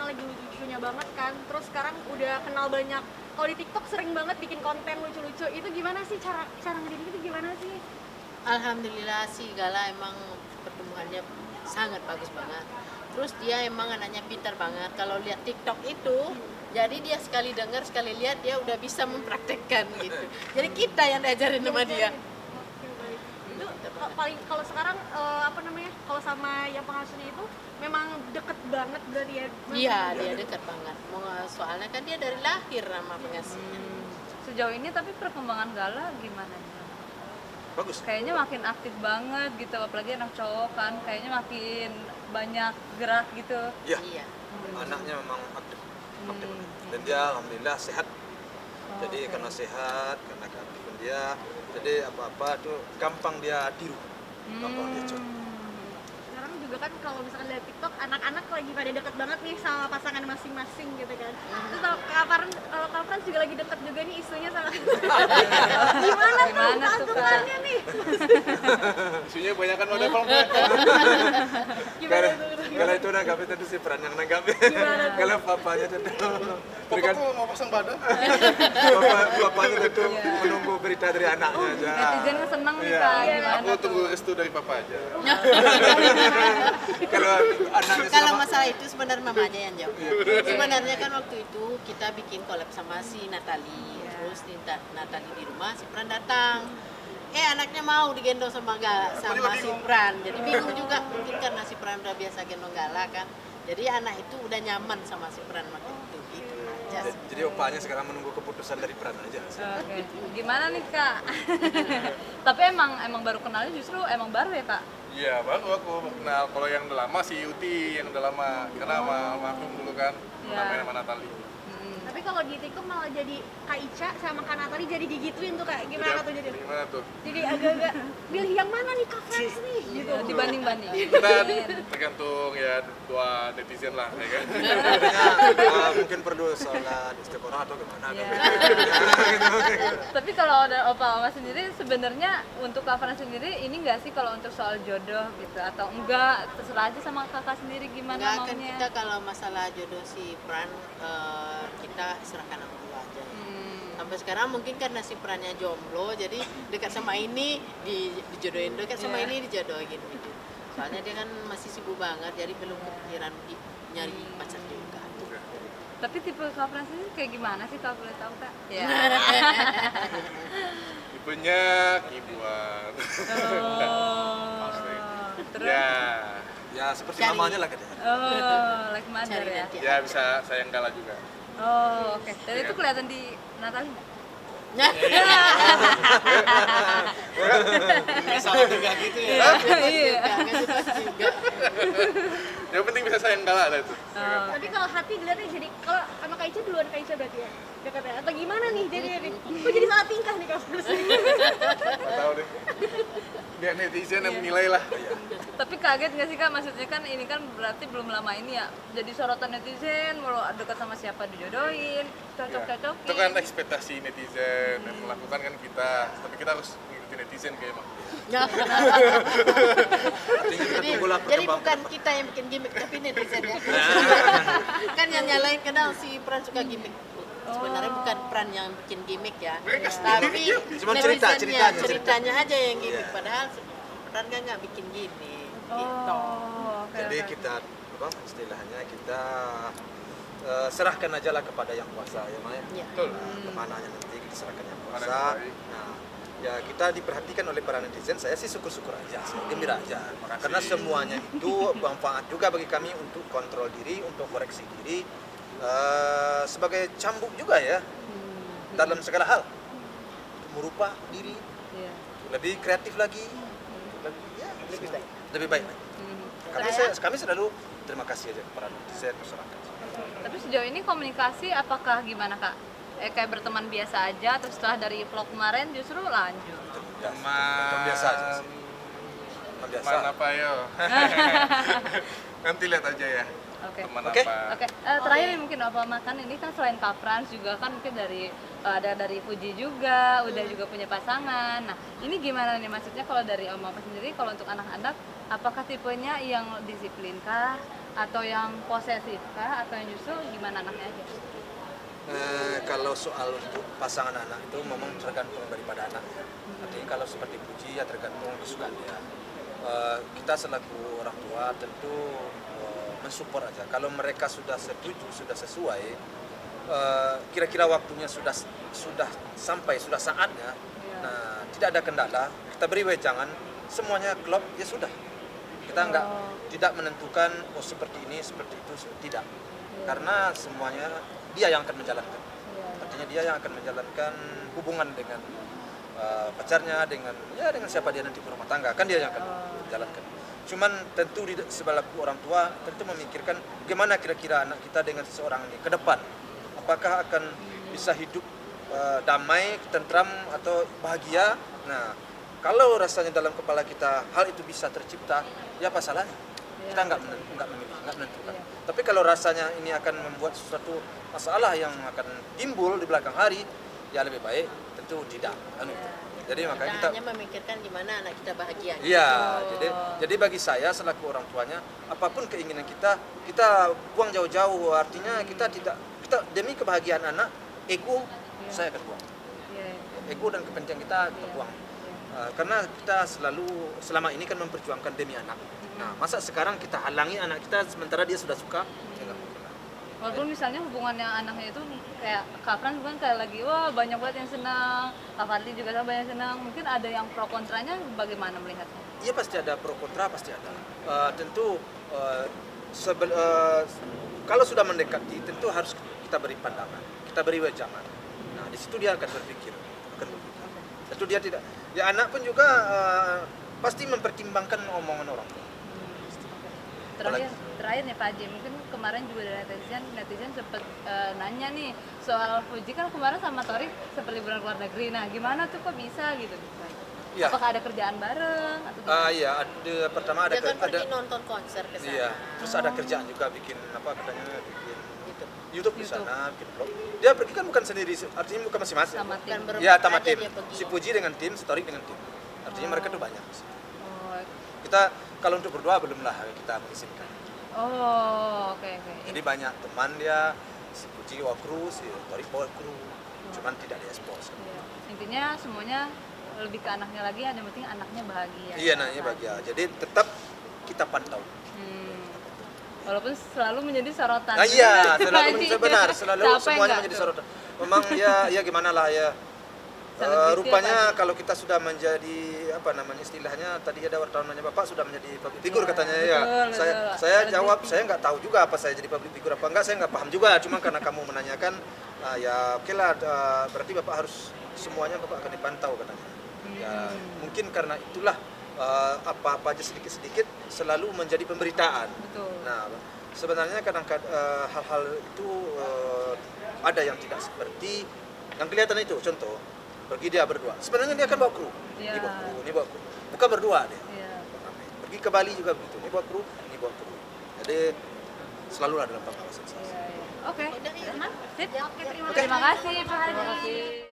lagi lucu-lucunya banget kan, terus sekarang udah kenal banyak. Kalau di TikTok sering banget bikin konten lucu-lucu, itu gimana sih cara ngedidik itu gimana sih? Alhamdulillah sih Gala emang pertumbuhannya sangat bagus banget. Terus dia emang anaknya pintar banget. Kalau lihat TikTok itu, jadi dia sekali dengar sekali lihat dia udah bisa mempraktekkan gitu. Jadi kita yang diajarin sama dia. Oke, baik. Itu paling kalau sekarang apa namanya? Kalau sama yang pengasuhnya itu memang deket banget berarti ya? Iya, dia dekat banget. Soalnya kan dia dari lahir sama pengasuhnya. Sejauh ini tapi perkembangan Gala gimana nih? Bagus. Kayaknya makin aktif banget gitu, apalagi anak cowok kan, kayaknya makin banyak gerak gitu. Iya. Iya. Anaknya memang aktif. Dan dia alhamdulillah sehat. Jadi karena sehat, karena keaktifan dia, jadi apa-apa tuh gampang dia tiru. Gampang dia contoh. Sekarang juga kan kalau misalkan lihat TikTok, anak-anak lagi pada deket banget nih sama pasangan masing-masing gitu kan. Terus Kak Frans juga lagi deket juga nih isunya sama gimana tuh pantungannya nih? Isunya banyak kan udah kalau Gimana tuh? Kalau itu nanggap itu si peran yang nanggap. Kalau papanya itu Bapak tuh mau pasang badan. bapaknya itu menunggu berita dari anaknya aja. Netizen kan seneng nih Iya. Kak, gimana Aku tuh? tunggu restu dari papa aja. Kalau anaknya Kalau sama masalah itu sebenarnya mamanya yang jawab. Sebenarnya kan waktu itu kita bikin collab sama si Natali, terus Natali di rumah, si Pran datang. Anaknya mau digendong sama si Pran, jadi bingung juga mungkin karena si Pran udah biasa gendong Gala kan. Jadi anak itu udah nyaman sama si Pran waktu itu gitu aja. jadi opanya sekarang menunggu keputusan dari peran aja. Oke. Gimana nih Kak? Tapi emang baru kenalnya justru emang baru ya Kak? Iya, baru aku kenal. Kalau yang udah lama si Uti yang udah lama. Karena sama almarhum dulu kan, Iya. namanya sama Natali. Tapi kalau di TikTok malah jadi Kak Ica sama Kak Natali jadi digituin tuh Kak. Gimana tuh jadi? Gimana tuh? Jadi agak-agak pilih yang mana nih Kak Frans nih gitu. Dibanding-banding. Kita tergantung ya dua netizen lah, ya kan? Artinya mungkin perlu sholat istiqoroh atau gimana. Iya. Tapi kalau ada Opa Oma sendiri sebenarnya untuk Kak Frans sendiri ini enggak sih kalau untuk soal jodoh gitu atau enggak, terserah aja sama kakak sendiri gimana Enggak kan maunya. kita kalau masalah jodoh si Pran kita serahkan sama Allah aja. Sampai sekarang mungkin karena si Prannya jomblo jadi dekat sama ini dijodohin, dekat sama Iya. ini dijodohin gitu. Soalnya dia kan masih sibuk banget jadi belum kepikiran nyari pacar juga. Tapi tipe Kak Frans ini kayak gimana sih kalau boleh tahu Kak? Ya. Tipenya kibuan. Oh. Terus? Ya, Ya seperti Cari. namanya lah katanya. Oh, like mother Cari ya. nanti. ya bisa sayang Gala juga. Oh, oke. Dan itu kelihatan di Natali nggak? Salah juga gitu ya. Iya. juga. Yang penting bisa sayang Gala lah itu. Tapi kalau hati dilihatnya jadi kalau sama Kak Ica duluan Kak Ica berarti ya dekatnya atau gimana nih jadi nih? Kok jadi salah tingkah nih Kak Frans? Nggak tahu deh. Biar netizen yang menilai lah. Tapi kaget nggak sih Kak? Maksudnya kan ini kan berarti belum lama ini ya jadi sorotan netizen, mau dekat sama siapa dijodohin, cocok-cocokin. Itu kan ekspektasi netizen yang melakukan kan kita, tapi kita harus ngikutin netizen kayak emang. Artinya kita Jadi, tunggulah jadi perkembangan. bukan kita yang bikin gimmick tapi netizen ya. Kan yang nyalain kadang si Pran suka gimmick. Sebenarnya bukan Pran yang bikin gimmick ya. Tapi Cuma netizennya, ceritanya. ceritanya aja yang gimmick. Iya. Padahal Pran kan nggak bikin gini. Gitu. Oh, oke. Jadi oke. kita apa istilahnya kita serahkan aja lah kepada yang kuasa ya Maya. Iya. Betul. Kemananya nanti kita serahkan yang Mana kuasa. yang baik. Nah, ya kita diperhatikan oleh para netizen. Saya sih syukur-syukur aja, gembira aja. Karena semuanya itu manfaat juga bagi kami untuk kontrol diri, untuk koreksi diri, sebagai cambuk juga ya dalam segala hal. Untuk merubah diri Iya. lebih kreatif lagi, lebih baik. Kami selalu terima kasih aja kepada netizen masyarakat. Tapi sejauh ini komunikasi apakah gimana Kak? Kayak berteman biasa aja atau setelah dari vlog kemarin justru lanjut? Teman biasa aja sih. Teman biasa. Teman apa yo? Nanti lihat aja ya. Oke. teman Oke. apa. Oke, terakhir nih mungkin Opa makan ini kan selain Kak Frans juga kan mungkin dari ada dari Fuji juga, udah juga punya pasangan. Nah, ini gimana nih maksudnya kalau dari Om Opa sendiri kalau untuk anak-anak apakah tipenya yang disiplin kah atau yang posesif kah atau yang justru gimana anaknya aja? Kalau soal untuk pasangan anak itu memang tergantung daripada anak. Artinya kalau seperti Puji ya tergantung kesukaan dia. Kita selaku orang tua tentu mensupport aja. Kalau mereka sudah setuju, sudah sesuai, kira-kira waktunya sudah sampai, sudah saatnya. Nah, tidak ada kendala. Kita beri wejangan, semuanya klop ya sudah. Kita tidak menentukan oh seperti ini, seperti itu, tidak. Karena semuanya dia yang akan menjalankan. Artinya dia yang akan menjalankan hubungan dengan pacarnya, dengan siapa dia nanti berumah tangga, kan dia yang akan menjalankan. Cuman tentu sebelaku orang tua tentu memikirkan bagaimana kira-kira anak kita dengan seseorang ini ke depan. Apakah akan bisa hidup damai, tentram atau bahagia? Nah, kalau rasanya dalam kepala kita hal itu bisa tercipta, ya apa salahnya? Kita nggak memilih, nggak menentukan. Tapi kalau rasanya ini akan membuat sesuatu masalah yang akan timbul di belakang hari, ya lebih baik tentu tidak. Jadi makanya kita hanya memikirkan gimana anak kita bahagia. iya, jadi bagi saya selaku orang tuanya, apapun keinginan kita buang jauh-jauh. Artinya kita demi kebahagiaan anak, ego saya akan buang. Ego dan kepentingan kita buang. Karena kita selama ini kan memperjuangkan demi anak. Nah, masa sekarang kita halangi anak kita sementara dia sudah suka? Ya, nggak mungkin lah. Walaupun misalnya hubungan yang anaknya itu kayak Kak Frans bukan kayak lagi wah banyak banget yang senang, Kak Fadli juga sama banyak yang senang. Mungkin ada yang pro kontranya, bagaimana melihatnya? Iya pasti ada pro kontra, pasti ada. Tentu kalau sudah mendekati tentu harus kita beri pandangan, kita beri wejangan. Nah di situ dia akan berpikir. Tentu dia tidak. Ya anak pun juga pasti mempertimbangkan omongan orang tua. Terakhir nih Pak Haji, mungkin kemarin juga ada netizen sempat nanya nih soal Fuji kan kemarin sama Tori sempat liburan ke luar negeri. Nah gimana tuh kok bisa gitu? Ya. Apakah ada kerjaan bareng atau gimana? Iya, pertama ada Dia kan pergi nonton konser ke sana. Iya, terus ada kerjaan juga bikin katanya bikin Gitu. YouTube di sana, bikin vlog. Dia pergi kan bukan sendiri, artinya bukan masing-masing. Sama tim. Bukan berempat Iya, sama aja tim. dia pergi. Si Puji dengan tim, si Torik dengan tim. Artinya mereka tuh banyak. Oh, Kita kalau untuk berdua belumlah kita mengizinkan. oke. Jadi banyak teman dia, si Puji bawa kru, si Torik bawa kru. Cuman tidak di expose. Iya. Intinya semuanya lebih ke anaknya lagi, yang penting anaknya bahagia. Iya, anaknya bahagia. Jadi tetap kita pantau. Walaupun selalu menjadi sorotan. Nah, iya, Haji. benar, selalu Capek semuanya nggak menjadi tuh? sorotan. Memang ya gimana lah ya. Selebriti Rupanya apa kalau kita sudah menjadi istilahnya tadi ada wartawan nanya Bapak sudah menjadi public figure Iya, katanya ya. betul. Saya jawab saya nggak tahu juga apa saya jadi public figure apa enggak, saya nggak paham juga. Cuma karena kamu menanyakan ya oke lah, berarti Bapak harus semuanya Bapak akan dipantau katanya. Ya mungkin karena itulah apa-apa aja sedikit-sedikit selalu menjadi pemberitaan. Betul. Nah, sebenarnya kadang-kadang hal-hal itu ada yang tidak seperti yang kelihatan itu. Contoh, pergi dia berdua. Sebenarnya dia akan bawa kru. Iya. Ini bawa kru. Bukan berdua dia. Iya. Pergi ke Bali juga begitu. Ini bawa kru, ini bawa kru. Jadi selalu ada dalam pengawasan saya. Oke. Udah ya. Sip. Oke, terima kasih. Terima kasih Pak Haji.